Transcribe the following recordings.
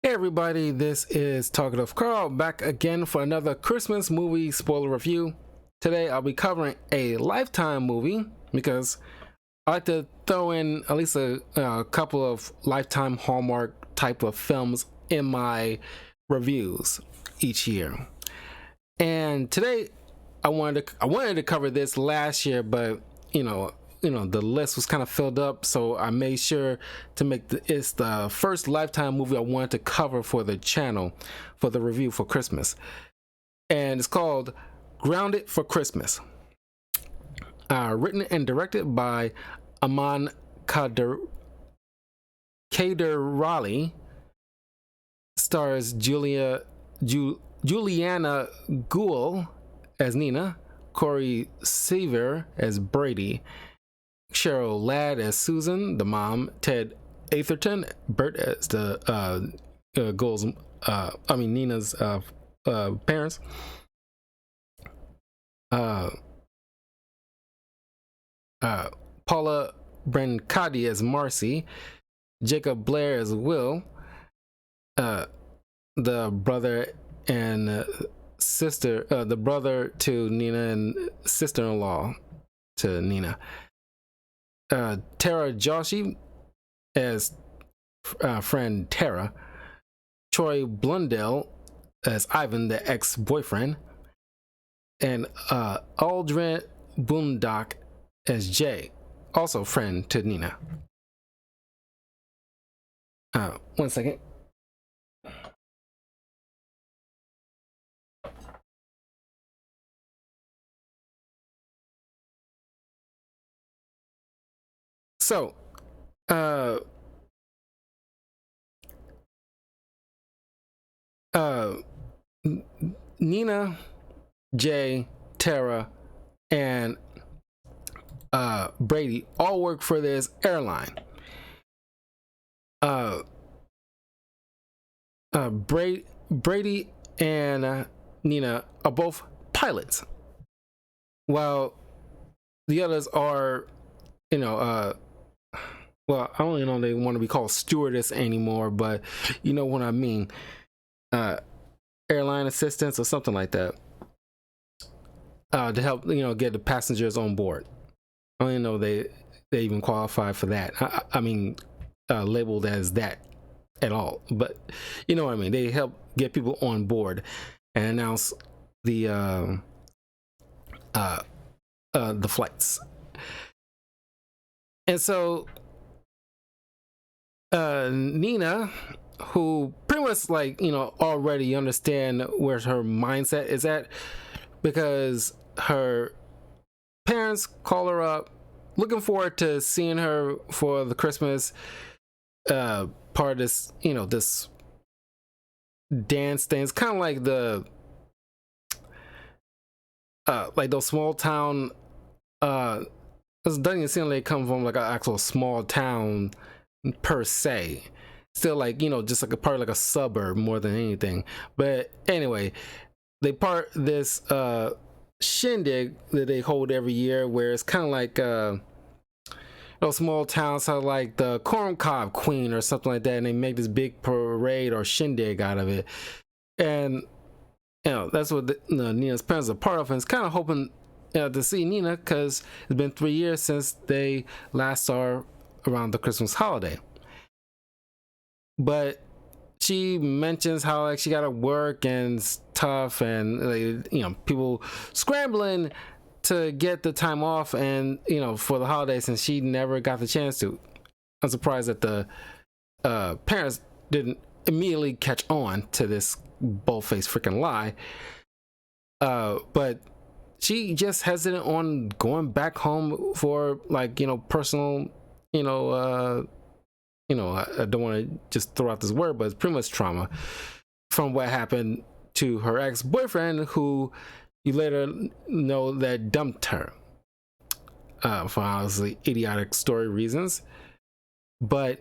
Hey everybody, this is Talkative Carl back again for another Christmas movie spoiler review. Today I'll be covering a Lifetime movie because I like to throw in at least a couple of Lifetime Hallmark type of films in my reviews each year. And today I wanted to cover this last year, but the list was kind of filled up, so I made sure to make it's the first Lifetime movie I wanted to cover for the channel for the review for Christmas, and it's called Grounded for Christmas. Written and directed by Aman Kader stars Juliana Gould as Nina, Corey Seaver as Brady, Cheryl Ladd as Susan, the mom, Ted Atherton, Bert as the Nina's parents, Paula Brancati as Marcy, Jacob Blair as Will, the brother and sister, the brother to Nina and sister-in-law to Nina. Tara Joshi as friend Tara, Troy Blundell as Ivan, the ex-boyfriend, and Aldrin Boondock as Jay, also friend to Nina. One second. So, Nina, Jay, Tara, and Brady all work for this airline. Brady and Nina are both pilots, while the others are, well, I don't even know if they want to be called stewardess anymore, but you know what I mean. Airline assistants or something like that. To help, get the passengers on board. I don't even know they even qualify for that. I mean, labeled as that at all. But you know what I mean. They help get people on board and announce the flights. And so Nina, who pretty much already understand where her mindset is at, because her parents call her up looking forward to seeing her for the Christmas part of this, this dance thing. It's kind of like the like those small town, it doesn't seem like they come from like an actual small town per se. Still just like a part of like a suburb more than anything. But anyway, they part this shindig that they hold every year, where it's kind of like those small towns have like the corn cob queen or something like that, and they make this big parade or shindig out of it. And that's what Nina's parents are part of, and it's kind of hoping to see Nina, because it's been 3 years since they last saw her around the Christmas holiday. But she mentions how like she gotta work and stuff, and people scrambling to get the time off, and for the holidays, and she never got the chance to. I'm surprised that the parents didn't immediately catch on to this bold-faced freaking lie. But she just hesitant on going back home for personal, I don't want to just throw out this word, but it's pretty much trauma from what happened to her ex-boyfriend, who you later know that dumped her for honestly idiotic story reasons. But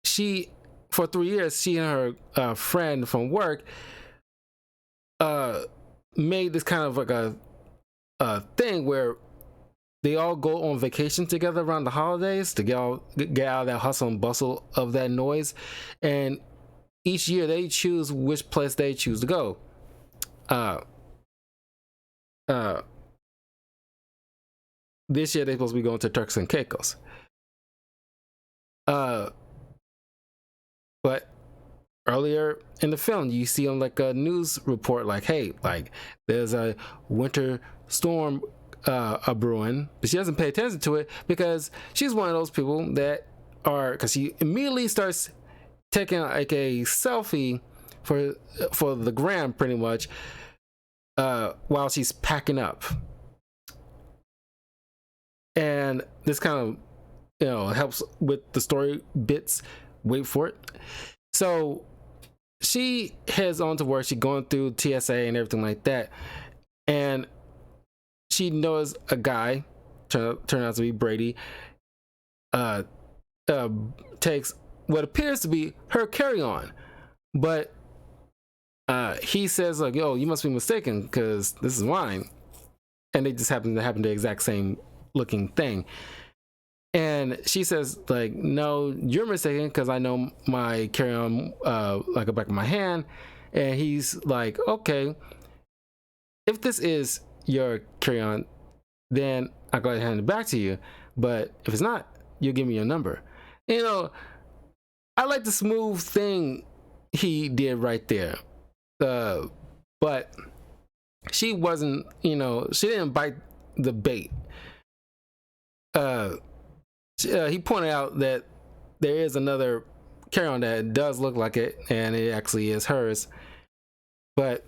she, for 3 years, she and her friend from work made this kind of like a thing where they all go on vacation together around the holidays to get out of that hustle and bustle of that noise. And each year they choose which place they choose to go. Uh, uh, this year they're supposed to be going to Turks and Caicos. But earlier in the film, you see on like a news report, like, hey, like there's a winter storm a brewing, but she doesn't pay attention to it because she's one of those people that are, because she immediately starts taking like a selfie for the gram pretty much while she's packing up. And this kind of helps with the story bits. Wait for it. So she heads on to work. She's going through TSA and everything like that, and she knows a guy, turn out to be Brady, takes what appears to be her carry-on, but he says like, "Yo, you must be mistaken because this is mine," and they just happen to have the exact same looking thing. And she says like, "No, you're mistaken because I know my carry-on like the back of my hand." And he's like, "Okay, if this is your carry-on, then I'll go ahead and hand it back to you. But if it's not, you'll give me your number." I like the smooth thing he did right there. But she wasn't, she didn't bite the bait. He pointed out that there is another carry-on that does look like it, and it actually is hers. But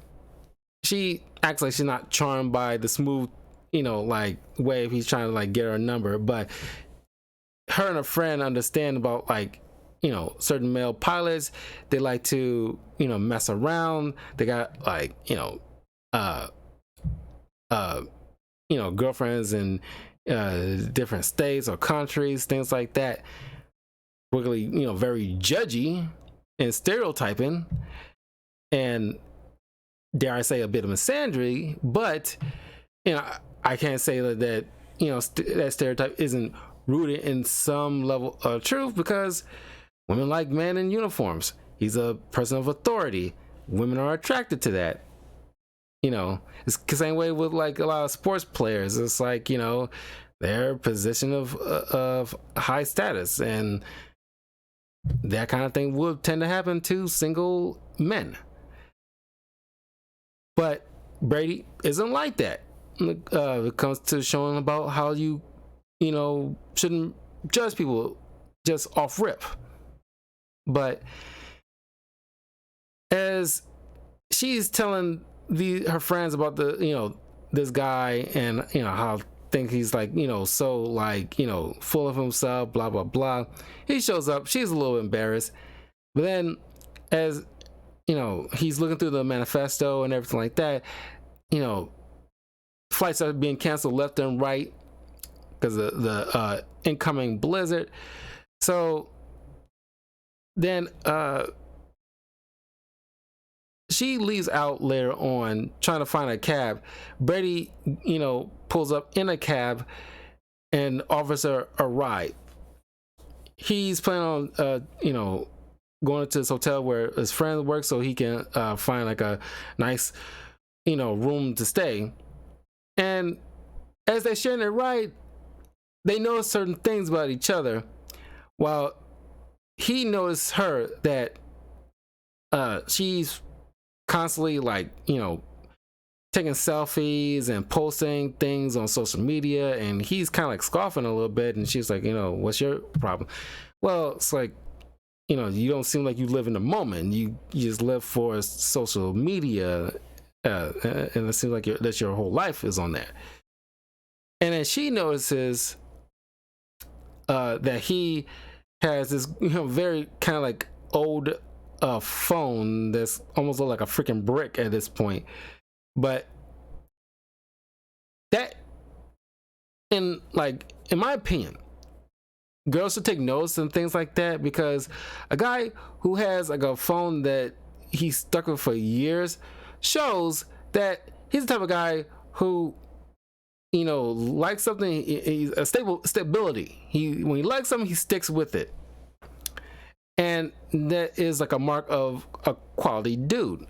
she acts like she's not charmed by the smooth, like way he's trying to like get her number. But her and a friend understand about like, certain male pilots. They like to, mess around. They got like, girlfriends in different states or countries, things like that. Really, very judgy and stereotyping, and dare I say a bit of misandry. But I can't say that that stereotype isn't rooted in some level of truth, because women like men in uniforms. He's a person of authority. Women are attracted to that. It's the same way with like a lot of sports players. It's like, their position of high status, and that kind of thing would tend to happen to single men. But Brady isn't like that. It comes to showing about how you shouldn't judge people just off rip. But as she's telling her friends about this guy, and how think he's like so like full of himself, blah blah blah, he shows up. She's a little embarrassed, but then as he's looking through the manifesto and everything like that, flights are being canceled left and right because of the incoming blizzard. So then she leaves out later on trying to find a cab. Brady, pulls up in a cab and offers her a ride. He's planning on, going to this hotel where his friend works so he can find like a nice, room to stay. And as they're sharing a ride, they notice certain things about each other. While he noticed her that she's constantly like taking selfies and posting things on social media, and he's kind of like scoffing a little bit, and she's like, what's your problem? Well, it's like, you don't seem like you live in the moment. You just live for social media, and it seems like that your whole life is on there. And then she notices that he has this very kind of like old phone that's almost like a freaking brick at this point. But that, in my opinion, girls should take notice and things like that, because a guy who has like a phone that he's stuck with for years shows that he's the type of guy who likes something. He's a stability. When he likes something, he sticks with it. And that is like a mark of a quality dude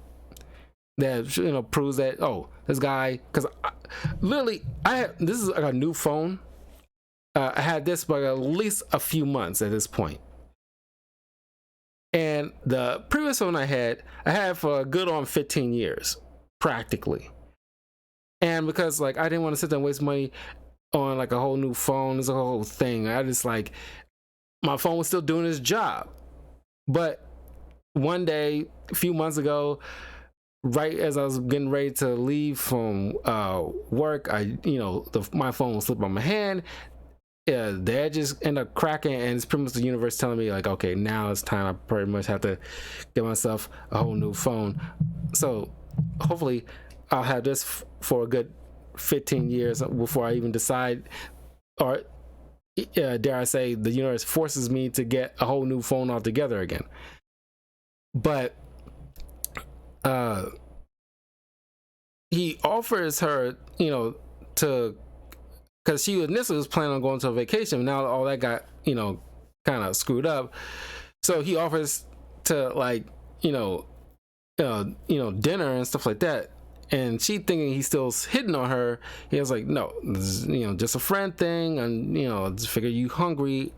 that proves that, oh, this guy, because literally this is like a new phone. I had this for at least a few months at this point. And the previous phone I had for a good on 15 years, practically. And because like I didn't want to sit there and waste money on like a whole new phone, it's a whole thing. I just like, my phone was still doing its job. But one day, a few months ago, right as I was getting ready to leave from work, my phone was slipped on my hand. Yeah, the edges end up cracking, and it's pretty much the universe telling me like, okay, now it's time. I pretty much have to get myself a whole new phone. So hopefully I'll have this for a good 15 years before I even decide, or dare I say, the universe forces me to get a whole new phone altogether again. But he offers her, to, because she initially was planning on going to a vacation. Now all that got, kind of screwed up. So he offers to like, dinner and stuff like that. And she thinking he's still hitting on her. He was like, no, this is, just a friend thing. And, just figure you hungry,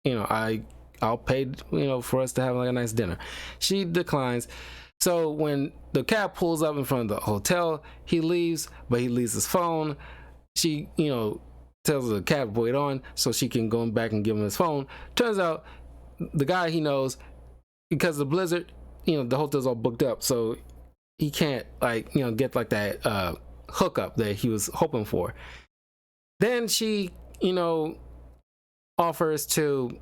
I'll pay, for us to have like a nice dinner. She declines. So when the cab pulls up in front of the hotel, he leaves, but he leaves his phone. She, tells the cab to wait on so she can go back and give him his phone. Turns out the guy he knows, because of the blizzard, the hotel's all booked up, so he can't like, get like that hookup that he was hoping for. Then she, offers to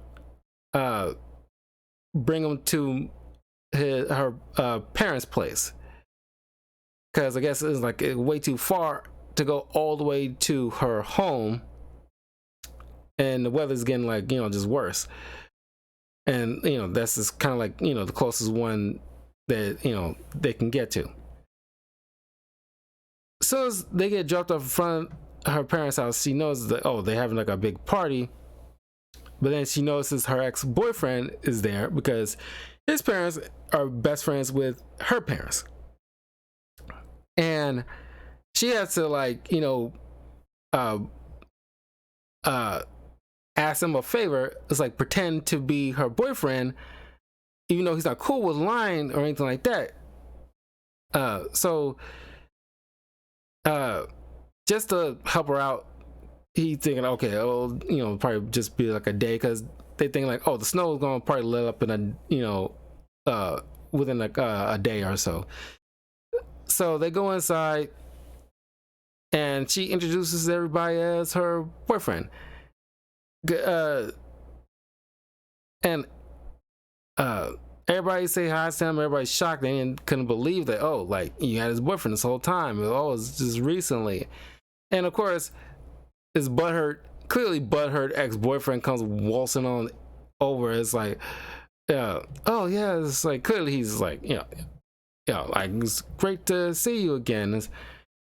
bring him to her parents' place, because I guess it's like way too far to go all the way to her home, and the weather's getting like, just worse. And that's just kind of like, the closest one that they can get to. So as they get dropped off in front of her parents' house, she knows that, oh, they're having like a big party. But then she notices her ex-boyfriend is there, because his parents are best friends with her parents. And she has to like, ask him a favor. It's like pretend to be her boyfriend, even though he's not cool with lying or anything like that. So just to help her out, he thinking, okay, probably just be like a day, because they think like, oh, the snow is gonna probably let up in a within like a day or so. So they go inside, and she introduces everybody as her boyfriend. And everybody say hi to him. Everybody's shocked. They couldn't believe that, oh, like, you had his boyfriend this whole time. Oh, it's just recently. And of course, this clearly butthurt ex-boyfriend comes waltzing on over. It's like, oh yeah, it's like, clearly he's like, like, it's great to see you again. It's,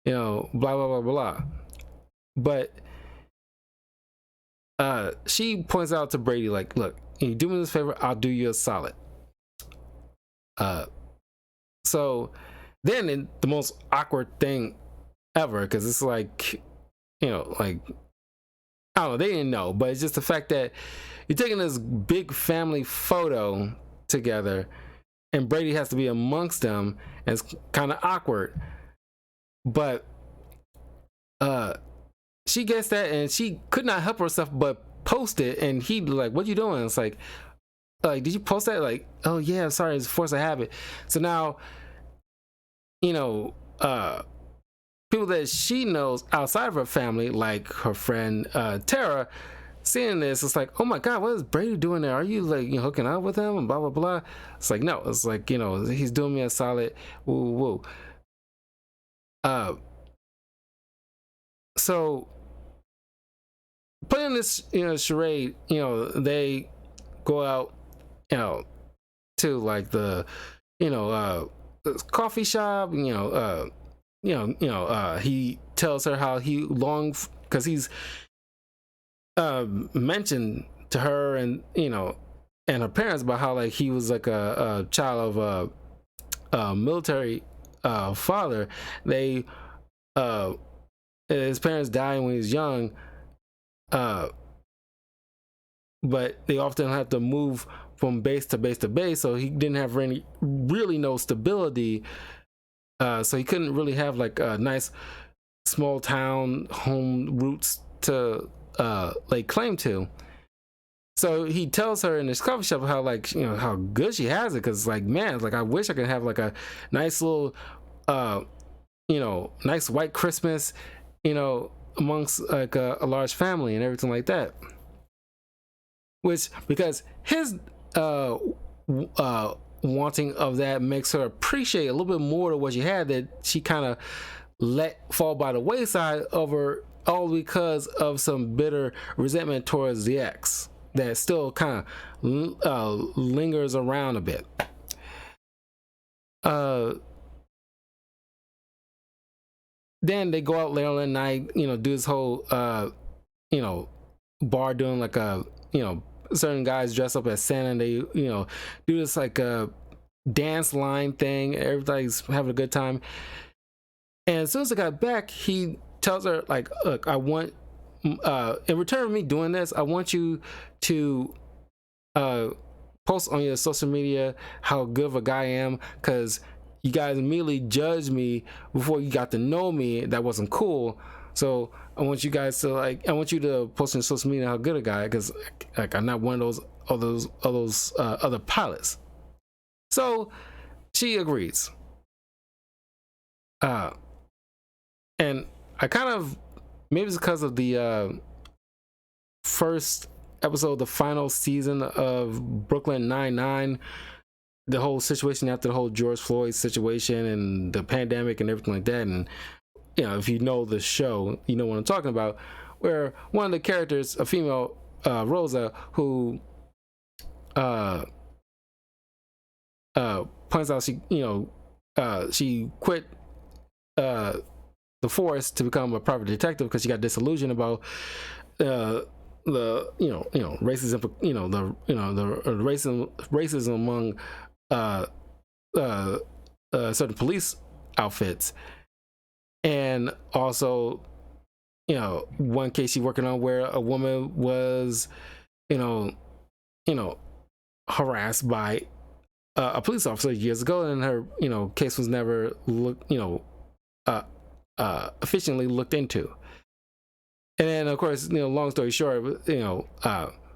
blah blah blah blah. But she points out to Brady, like, look, you do me this favor, I'll do you a solid. So then in the most awkward thing ever, because it's like, like, I don't know, they didn't know, but it's just the fact that you're taking this big family photo together and Brady has to be amongst them, and it's kind of awkward. But she gets that, and she could not help herself but post it, and he like, what you doing? It's like, did you post that? Like, oh yeah, sorry, it's a force of habit. So now, people that she knows outside of her family, like her friend Tara, seeing this, it's like, oh my god, what is Brady doing there? Are you like, hooking up with him and blah blah blah? It's like, no, it's like, he's doing me a solid. Woo woo. So playing this, charade, they go out, to like the, coffee shop, he tells her how he longed, because he's mentioned to her and and her parents about how like he was like a child of military father. They his parents died when he was young, but they often have to move from base to base to base, so he didn't have really no stability. So he couldn't really have like a nice small town home roots to lay claim to. So he tells her in this coffee shop how, like, you know, how good she has it, because like, man, like I wish I could have like a nice little you know, nice white Christmas, you know, amongst like a large family and everything like that. Which, because his wanting of that makes her appreciate a little bit more to what she had, that she kind of let fall by the wayside over, all because of some bitter resentment towards the ex that still kind of lingers around a bit. Then they go out later that night, you know, do this whole you know, bar, doing like a, you know, certain guys dress up as Santa, and they, you know, do this like a dance line thing. Everybody's having a good time. And as soon as I got back, he tells her, like, look, I want in return of me doing this, I want you to post on your social media how good of a guy I am, because you guys immediately judged me before you got to know me. That wasn't cool. So I want you guys to, like, I want you to post on social media how good a guy, because like I'm not one of those other pilots. So she agrees. And I kind of, maybe it's because of the first episode, the final season of Brooklyn Nine-Nine, the whole situation after the whole George Floyd situation and the pandemic and everything like that. And, you know, if you know the show, you know what I'm talking about, where one of the characters, a female, Rosa, who points out she, you know, she quit the force to become a private detective because she got disillusioned about the racism, the racism among certain police outfits. And also, you know, one case she's working on where a woman was, you know, harassed by a police officer years ago, and her, you know, case was never efficiently looked into. And then, of course, you know, long story short, you know,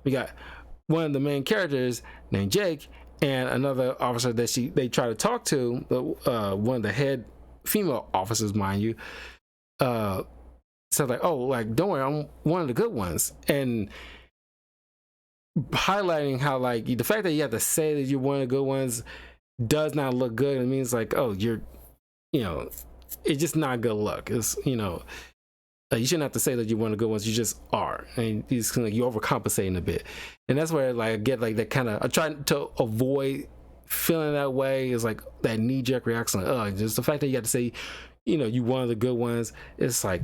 we got one of the main characters named Jake, and another officer that they try to talk to, one of the head female officers, mind you, said like, oh, like, don't worry, I'm one of the good ones. And highlighting how, like, the fact that you have to say that you're one of the good ones does not look good. It means like, oh, you're, you know, it's just not good luck. It's, you know, you shouldn't have to say that you're one of the good ones. You just are, and you just, like, you're overcompensating a bit. And that's where, like, I get like that kind of, I try to avoid feeling that way. Is like that knee-jerk reaction, like, oh, just the fact that you have to say, you know, you one of the good ones. It's like,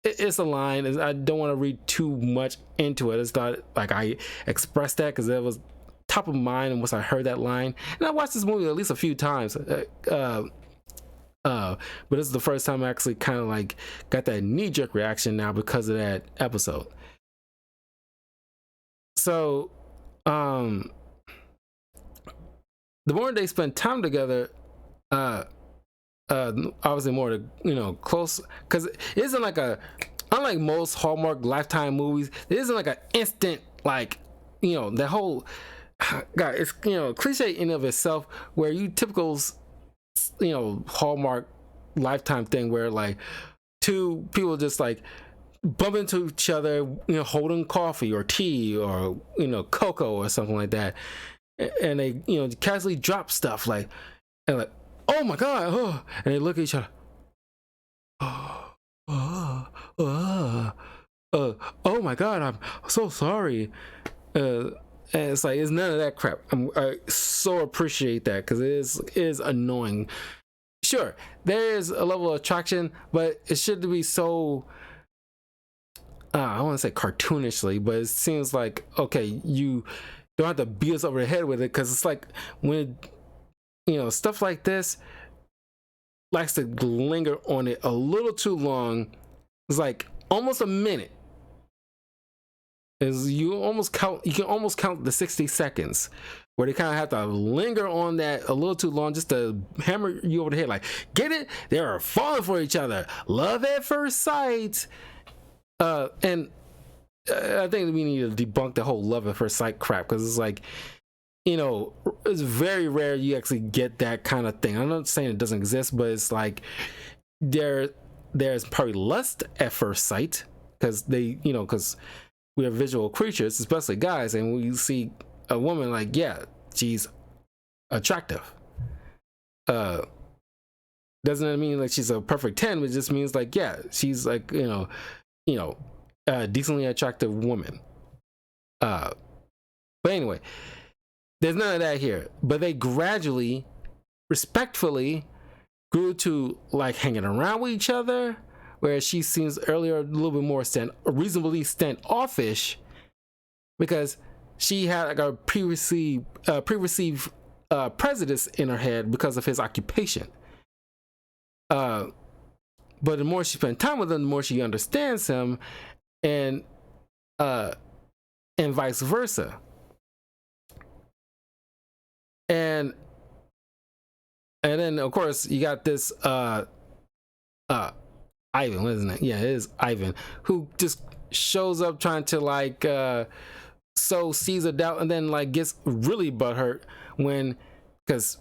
it's a line. I don't want to read too much into it. It's not like I expressed that because it was top of mind once I heard that line. And I watched this movie at least a few times. But this is the first time I actually kind of like got that knee-jerk reaction now because of that episode. So, the more they spend time together, obviously more to, you know, close, because it isn't like unlike most Hallmark Lifetime movies, it isn't like an instant, like, you know, that whole, God, it's, you know, cliche in of itself, where you typical, you know, Hallmark Lifetime thing where like two people just like bump into each other, you know, holding coffee or tea or, you know, cocoa or something like that, and they, you know, casually drop stuff like, and like, oh my God, oh, and they look at each other, oh my God, I'm so sorry. And it's like, it's none of that crap. I so appreciate that, because it is annoying. Sure, there is a level of attraction, but it should be so, I don't want to say cartoonishly, but it seems like, okay, you don't have to beat us over the head with it, because it's like when, you know, stuff like this, likes to linger on it a little too long. It's like almost a minute. Is you can almost count the 60 seconds where they kind of have to linger on that a little too long just to hammer you over the head, like, get it, they're falling for each other, love at first sight. And I think we need to debunk the whole love at first sight crap, because it's like, it's very rare you actually get that kind of thing. I'm not saying it doesn't exist, but it's like there's probably lust at first sight, because because we are visual creatures, especially guys, and we see a woman, like, yeah, she's attractive. Doesn't mean like she's a perfect 10, but it just means like, yeah, she's like, a decently attractive woman. But anyway, there's none of that here. But they gradually, respectfully, grew to like hanging around with each other, where she seems earlier a little bit more reasonably standoffish, because she had like a preconceived prejudice in her head because of his occupation. But the more she spent time with him, the more she understands him, and vice versa. And then of course you got this Ivan, isn't it? Yeah, it is Ivan, who just shows up trying to like sow seeds of doubt, and then like gets really butthurt because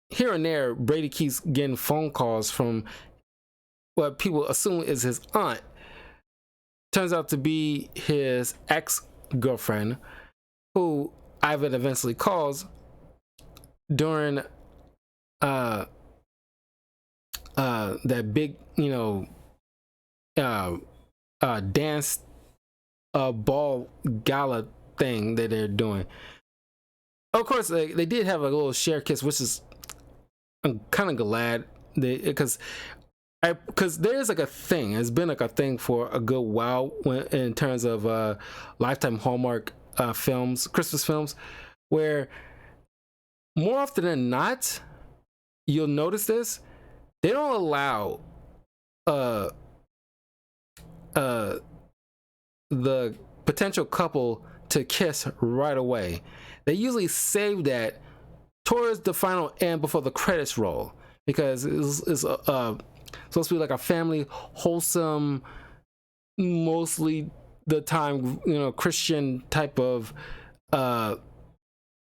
here and there Brady keeps getting phone calls from what people assume is his aunt. Turns out to be his ex-girlfriend, who Ivan eventually calls during that big, dance ball gala thing that they're doing. Of course, they did have a little share kiss, which is, I'm kind of glad because there is like a thing. It's been like a thing for a good while in terms of Lifetime Hallmark films, Christmas films, where more often than not, you'll notice this, they don't allow the potential couple to kiss right away. They usually save that towards the final end before the credits roll, because it's supposed to be like a family, wholesome, mostly the time, Christian type of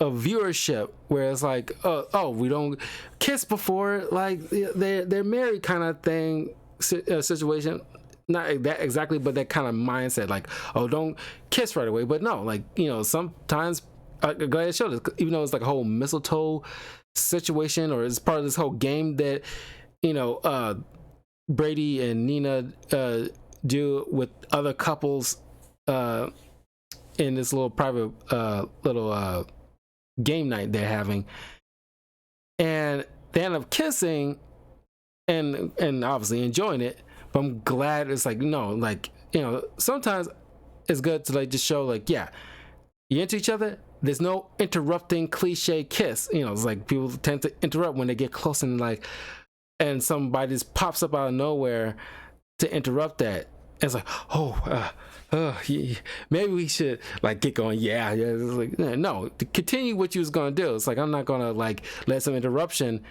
viewership, where it's like, oh, we don't kiss before like they're married kind of thing, situation. Not that exactly, but that kind of mindset, like, oh, don't kiss right away. But no, like, sometimes I'm glad it showed it, even though it's like a whole mistletoe situation, or it's part of this whole game that Brady and Nina do with other couples in this little private little game night they're having, and they end up kissing and obviously enjoying it. But I'm glad it's like, no, like, sometimes it's good to like just show like, yeah, you're into each other, there's no interrupting cliche kiss. It's like people tend to interrupt when they get close, and like, and somebody just pops up out of nowhere to interrupt that. And it's like, yeah, maybe we should like get going. Yeah. It's like, no, to continue what you was gonna do. It's like, I'm not gonna like let some interruption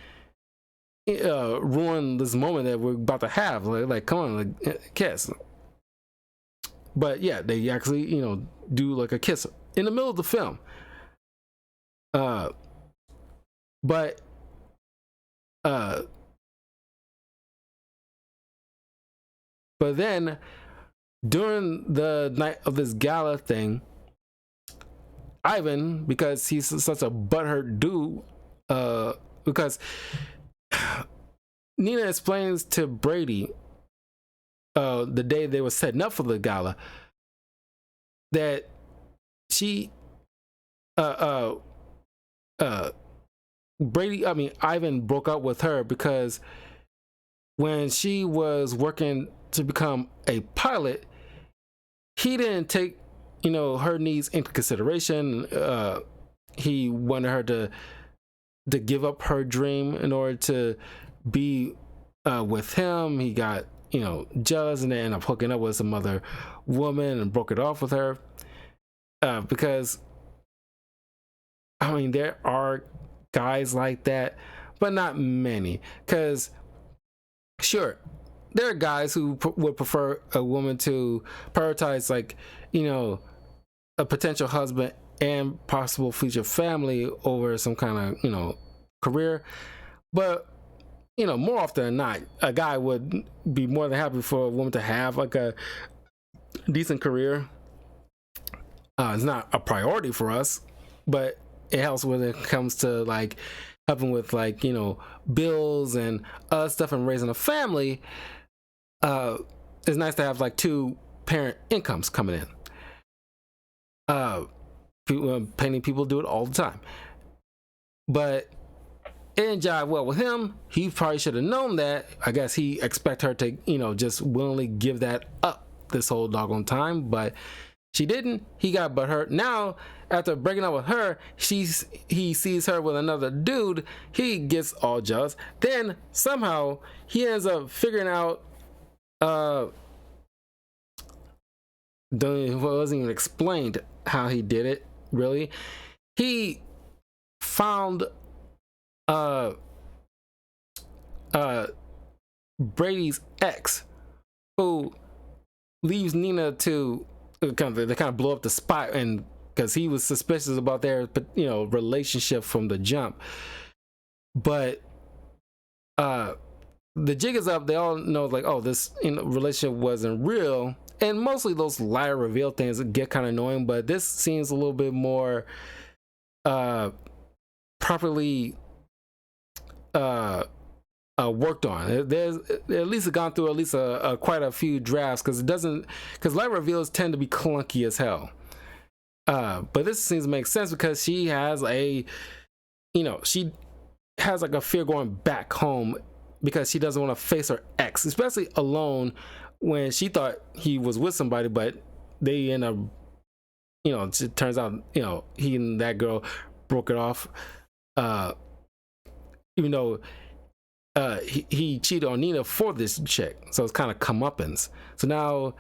ruin this moment that we're about to have. Like come on, like kiss. But yeah, they actually do like a kiss in the middle of the film. But then during the night of this gala thing, Ivan, because he's such a butthurt dude, because Nina explains to Brady the day they were setting up for the gala that Ivan broke up with her because when she was working to become a pilot, he didn't take her needs into consideration. He wanted her to give up her dream in order to be with him. He got, jealous and then ended up hooking up with some other woman and broke it off with her. Because, I mean, there are guys like that, but not many. Because, sure, there are guys who would prefer a woman to prioritize, like, a potential husband and possible future family over some kind of, career. But, more often than not, a guy would be more than happy for a woman to have like a decent career. It's not a priority for us, but it helps when it comes to like helping with like, bills and other stuff and raising a family. It's nice to have like two parent incomes coming in. Painting people do it all the time, but it didn't jive well with him. He probably should have known that. I guess he expect her to, just willingly give that up this whole doggone time, but she didn't. He got butthurt. Now, after breaking up with her, he sees her with another dude. He gets all jealous. Then somehow he ends up figuring out. It wasn't even explained how he did it. Really, he found Brady's ex, who leaves Nina to they kind of blow up the spot, and because he was suspicious about their relationship from the jump. But the jig is up. They all know like, oh, this relationship wasn't real, and mostly those liar reveal things get kind of annoying. But this seems a little bit more properly worked on. There's at least gone through at least quite a few drafts, because light reveals tend to be clunky as hell. But this seems to make sense because she has she has like a fear going back home because she doesn't want to face her ex, especially alone, when she thought he was with somebody, but they end up, it turns out, he and that girl broke it off. Even though he cheated on Nina for this chick, so it's kind of comeuppance. So now,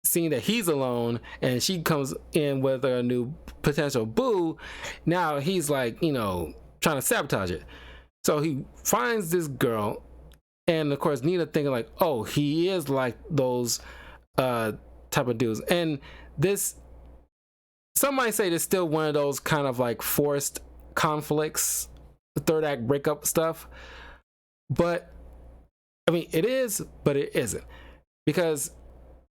seeing that he's alone and she comes in with a new potential boo, now he's like, trying to sabotage it. So he finds this girl, and of course Nina thinking like, oh, he is like those type of dudes. And this, some might say, this still one of those kind of like forced conflicts, third act breakup stuff. But I mean, it is, but it isn't, because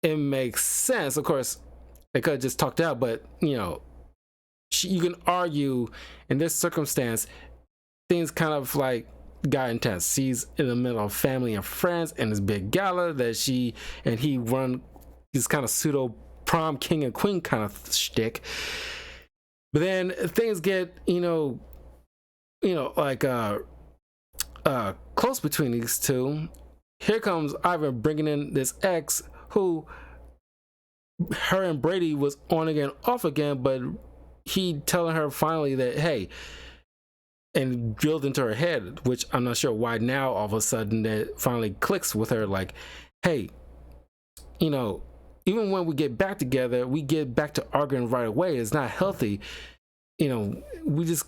it makes sense. Of course, they could have just talked out, but you can argue in this circumstance, things kind of like got intense. She's in the middle of family and friends and this big gala that she and he run this kind of pseudo prom king and queen kind of shtick. But then things get, like close between these two. Here comes Ivan bringing in this ex who her and Brady was on again, off again, but he telling her finally that, hey, and drilled into her head, which I'm not sure why now all of a sudden that finally clicks with her, like, hey, even when we get back together, we get back to arguing right away. It's not healthy. We just,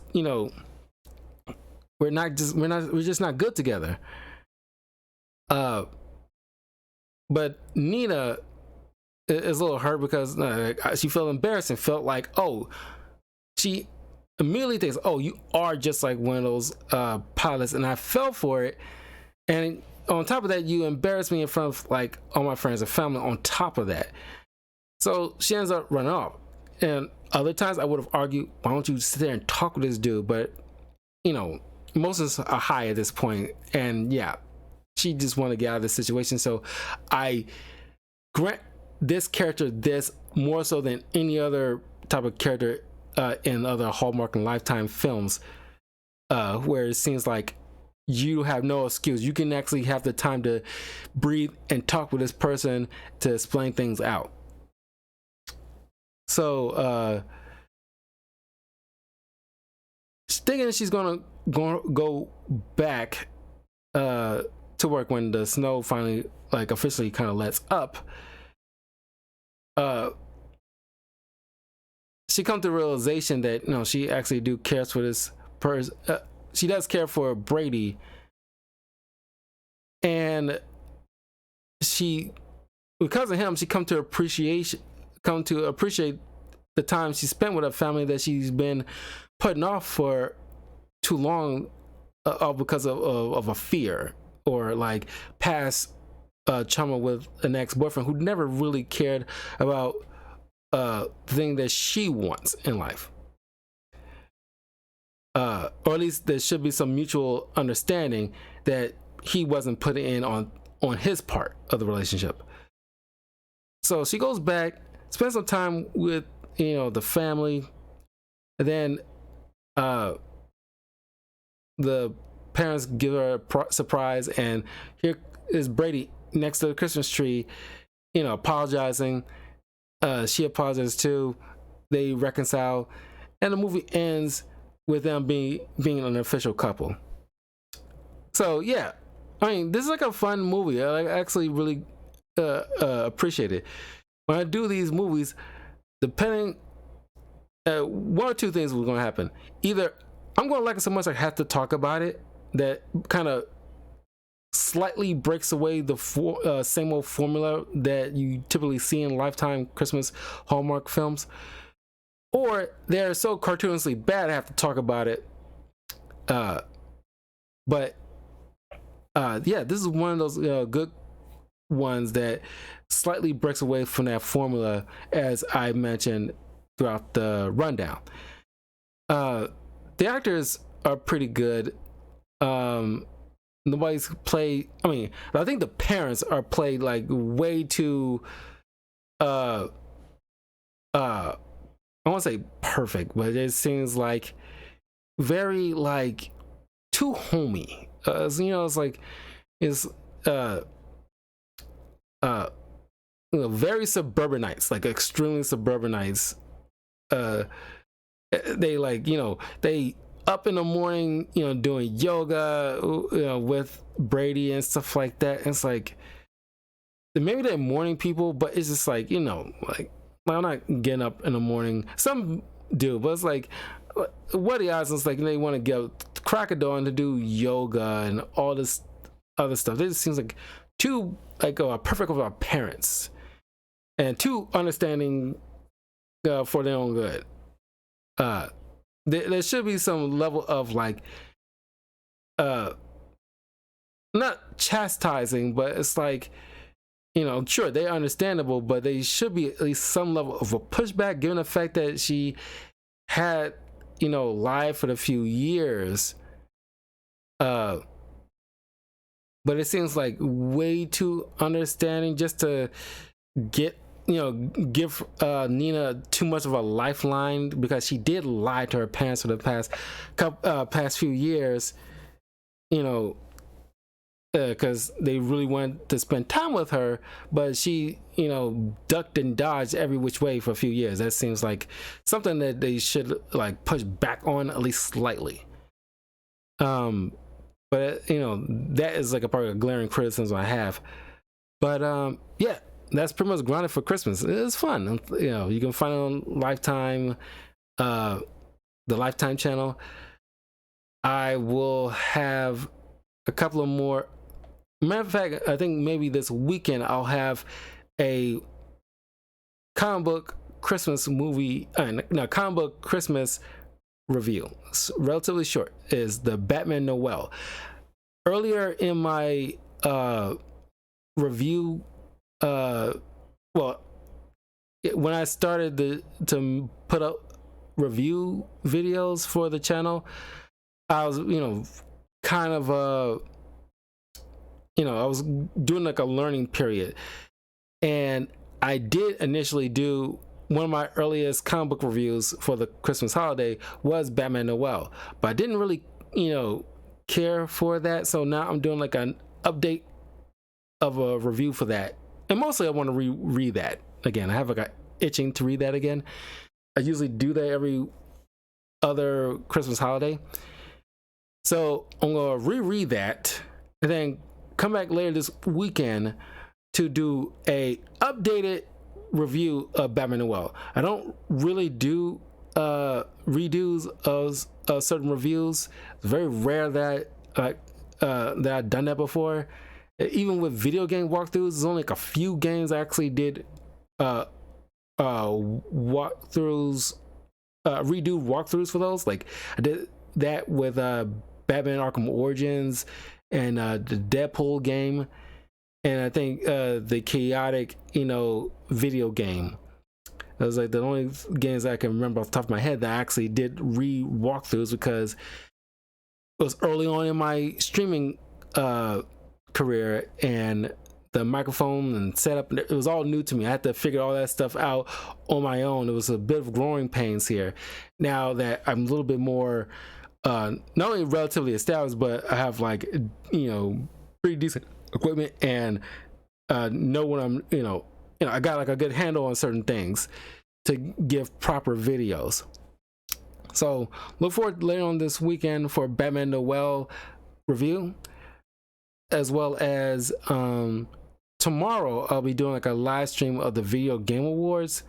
we're just not good together. But Nina is a little hurt because she felt embarrassed and felt like, oh, she immediately thinks, oh, you are just like one of those pilots, and I fell for it. And on top of that, you embarrassed me in front of like all my friends and family on top of that. So she ends up running off. And other times I would have argued, why don't you sit there and talk with this dude? But emotions are high at this point, and yeah, she just wanted to get out of this situation. So I grant this character this more so than any other type of character in other Hallmark and Lifetime films, where it seems like you have no excuse. You can actually have the time to breathe and talk with this person to explain things out. So thinking she's gonna go back to to work when the snow finally like officially kind of lets up, she comes to the realization that she actually cares for this person. She does care for Brady, and she, because of him, she come to appreciate the time she spent with her family that she's been putting off for too long, because of a fear or like past trauma with an ex-boyfriend who never really cared about the thing that she wants in life. Or at least there should be some mutual understanding that he wasn't putting in on his part of the relationship. So she goes back, spends some time with the family, and then the parents give her a surprise, and here is Brady next to the Christmas tree, apologizing. She apologizes too. They reconcile, and the movie ends with them being an official couple. So yeah, I mean, this is like a fun movie. I actually really appreciate it. When I do these movies, depending, one or two things were going to happen. Either I'm going to like it so much I have to talk about it, that kind of slightly breaks away the same old formula that you typically see in Lifetime Christmas Hallmark films, or they're so cartoonishly bad I have to talk about it. But yeah, this is one of those good ones that slightly breaks away from that formula, as I mentioned throughout the rundown. The actors are pretty good. Nobody's played, I think the parents are played like way too I won't say perfect, but it seems like very like too homey. It's like it's very suburbanites, like extremely suburbanites. They like they up in the morning, doing yoga, with Brady and stuff like that. It's like maybe they're morning people, but it's just like like I'm not getting up in the morning. Some do, but it's like, what are the odds? It's like they want to get up, crack a dawn to do yoga and all this other stuff. It just seems like too like perfect with our parents, and too understanding for their own good. There should be some level of like not chastising, but it's like sure, they're understandable, but they should be at least some level of a pushback, given the fact that she had lied for a few years. But it seems like way too understanding just to get give Nina too much of a lifeline, because she did lie to her parents for the past few years, because they really wanted to spend time with her, but she ducked and dodged every which way for a few years. That seems like something that they should like push back on at least slightly. But that is like a part of a glaring criticism I have. But yeah, that's pretty much Grounded for Christmas. It's fun. You can find it on Lifetime, the Lifetime channel. I will have a couple of more. Matter of fact, I think maybe this weekend I'll have a comic book Christmas movie, comic book Christmas review. It's relatively short. Is the Batman Noel. Earlier in my review, when I started to put up review videos for the channel, I was kind of I was doing like a learning period, and I did initially do one of my earliest comic book reviews for the Christmas holiday was Batman Noel, but I didn't really care for that. So now I'm doing like an update of a review for that, and mostly I want to reread that again. I have like a itching to read that again. I usually do that every other Christmas holiday, so I'm gonna reread that and then come back later this weekend to do a updated review of Batman Noel. I don't really do redos of certain reviews. It's very rare that that I've done that before. Even with video game walkthroughs, there's only like a few games I actually did walkthroughs, redo walkthroughs for those. Like I did that with Batman Arkham Origins and the Deadpool game, and I think the Chaotic, video game. That was like the only games I can remember off the top of my head that I actually did walkthroughs, because it was early on in my streaming career, and the microphone and setup, it was all new to me. I had to figure all that stuff out on my own. It was a bit of growing pains here. Now that I'm a little bit more not only relatively established, but I have like pretty decent equipment and know when I'm I got like a good handle on certain things to give proper videos. So look forward later on this weekend for Batman Noel review, as well as tomorrow I'll be doing like a live stream of the Video Game Awards,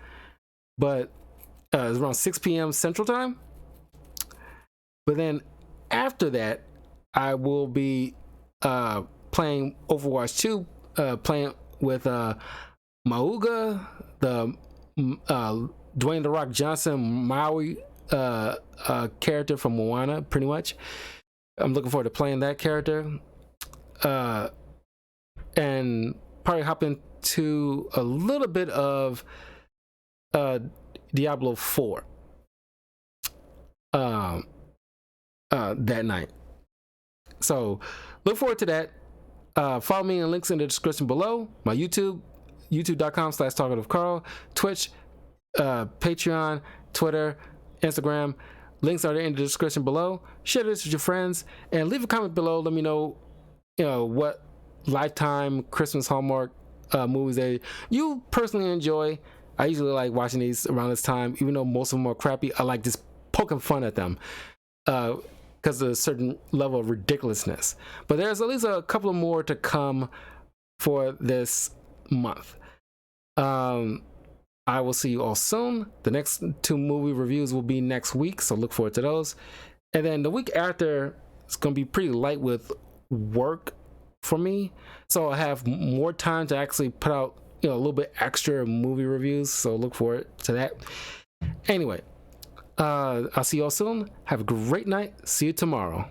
but it's around 6 p.m. Central Time. But then after that, I will be playing Overwatch 2, playing with Mauga, the Dwayne "The Rock" Johnson Maui character from Moana, pretty much. I'm looking forward to playing that character. And probably hop into a little bit of Diablo 4 that night. So look forward to that. Follow me in links in the description below. My youtube.com/talkativecarl, Twitch, Patreon, Twitter, Instagram. Links are in the description below. Share this with your friends and leave a comment below. Let me know, what Lifetime Christmas Hallmark movies you personally enjoy. I usually like watching these around this time, even though most of them are crappy. I like just poking fun at them because of a certain level of ridiculousness. But there's at least a couple of more to come for this month. I will see you all soon. The next 2 movie reviews will be next week, so look forward to those. And then the week after, it's going to be pretty light with work for me, so I have more time to actually put out a little bit extra movie reviews, so look forward to that. Anyway, I'll see you all soon. Have a great night. See you tomorrow.